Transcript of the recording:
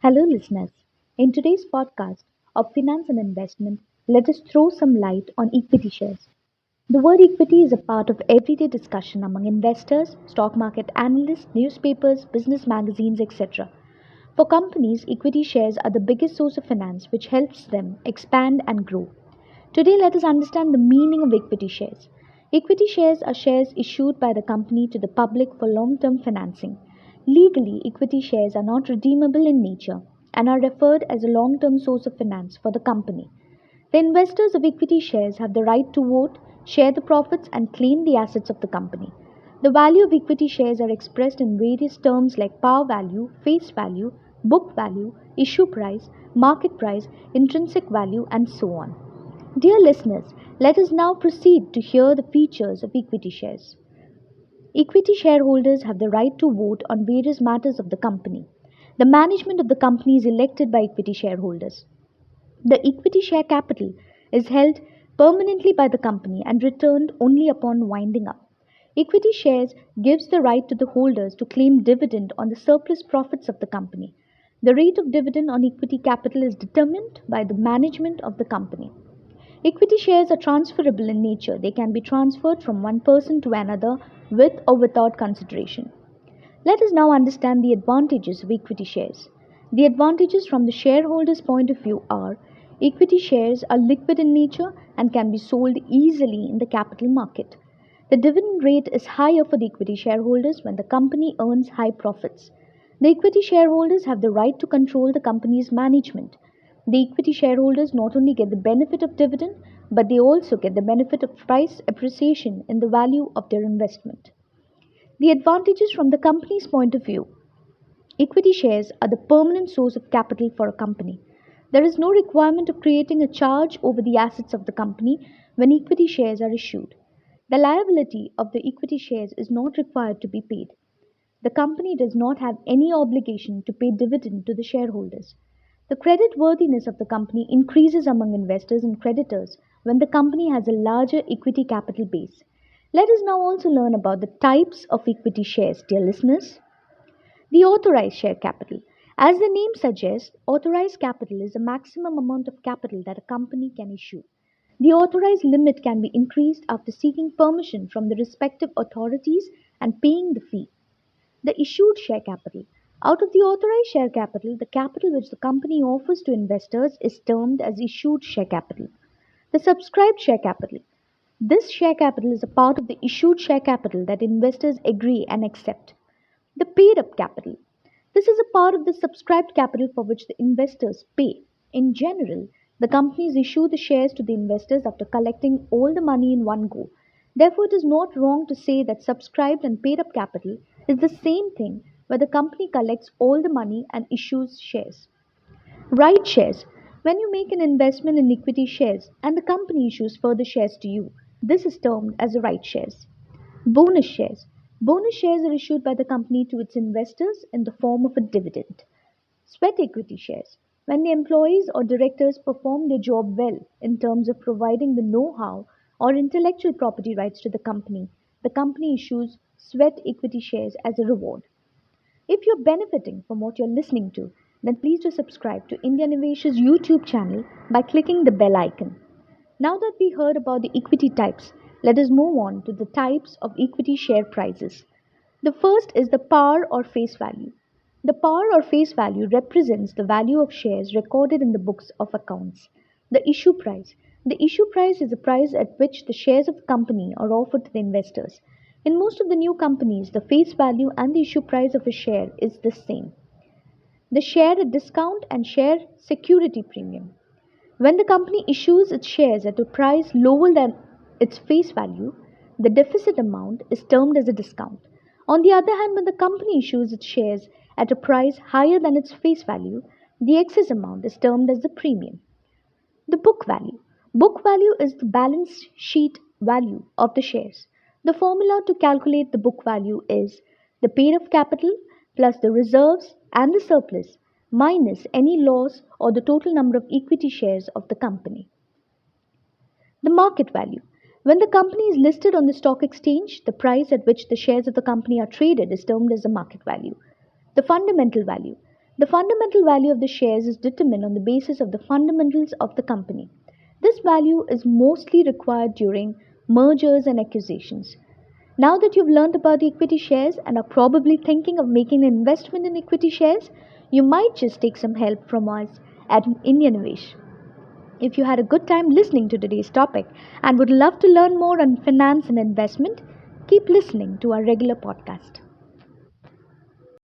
Hello, listeners. In today's podcast of finance and investment, let us throw some light on equity shares. The word equity is a part of everyday discussion among investors, stock market analysts, newspapers, business magazines, etc. For companies, equity shares are the biggest source of finance which helps them expand and grow. Today, let us understand the meaning of equity shares. Equity shares are shares issued by the company to the public for long term financing. Legally, equity shares are not redeemable in nature and are referred as a long term source of finance for the company. The investors of equity shares have the right to vote, share the profits, and claim the assets of the company. The value of equity shares are expressed in various terms like par value, face value, book value, issue price, market price, intrinsic value, and so on. Dear listeners, let us now proceed to hear the features of equity shares. Equity shareholders have the right to vote on various matters of the company. The management of the company is elected by equity shareholders. The equity share capital is held permanently by the company and returned only upon winding up. Equity shares gives the right to the holders to claim dividend on the surplus profits of the company. The rate of dividend on equity capital is determined by the management of the company. Equity shares are transferable in nature. They can be transferred from one person to another with or without consideration. Let us now understand the advantages of equity shares. The advantages from the shareholder's point of view are equity shares are liquid in nature and can be sold easily in the capital market. The dividend rate is higher for the equity shareholders when the company earns high profits. The equity shareholders have the right to control the company's management. The equity shareholders not only get the benefit of dividend, but they also get the benefit of price appreciation in the value of their investment. The advantages from the company's point of view. Equity shares are the permanent source of capital for a company. There is no requirement of creating a charge over the assets of the company when equity shares are issued. The liability of the equity shares is not required to be paid. The company does not have any obligation to pay dividend to the shareholders. The credit worthiness of the company increases among investors and creditors when the company has a larger equity capital base. Let us now also learn about the types of equity shares, dear listeners. The authorized share capital. As the name suggests, authorized capital is the maximum amount of capital that a company can issue. The authorized limit can be increased after seeking permission from the respective authorities and paying the fee. The issued share capital. Out of the authorized share capital, the capital which the company offers to investors is termed as issued share capital. The subscribed share capital. This share capital is a part of the issued share capital that investors agree and accept. The paid up capital. This is a part of the subscribed capital for which the investors pay. In general, the companies issue the shares to the investors after collecting all the money in one go. Therefore, it is not wrong to say that subscribed and paid up capital is the same thing where the company collects all the money and issues shares. Right shares. When you make an investment in equity shares and the company issues further shares to you, this is termed as a right shares. Bonus shares. Bonus shares are issued by the company to its investors in the form of a dividend. Sweat equity shares. When the employees or directors perform their job well in terms of providing the know how or intellectual property rights to the company issues sweat equity shares as a reward. If you're benefiting from what you're listening to, then please do subscribe to Indianivesh's YouTube channel by clicking the bell icon. Now that we heard about the equity types, let us move on to the types of equity share prices. The first is the par or face value. The par or face value represents the value of shares recorded in the books of accounts. The issue price. The issue price is the price at which the shares of the company are offered to the investors. In most of the new companies, the face value and the issue price of a share is the same. The share at discount and share security premium. When the company issues its shares at a price lower than its face value, the deficit amount is termed as a discount. On the other hand, when the company issues its shares at a price higher than its face value, the excess amount is termed as the premium. The book value. Book value is the balance sheet value of the shares. The formula to calculate the book value is the paid up capital plus the reserves and the surplus minus any loss or the total number of equity shares of the company. The market value. When the company is listed on the stock exchange, the price at which the shares of the company are traded is termed as the market value. The fundamental value. The fundamental value of the shares is determined on the basis of the fundamentals of the company. This value is mostly required during mergers and acquisitions. Now that you've learned about equity shares and are probably thinking of making an investment in equity shares, you might just take some help from us at Indianivesh. If you had a good time listening to today's topic and would love to learn more on finance and investment, keep listening to our regular podcast.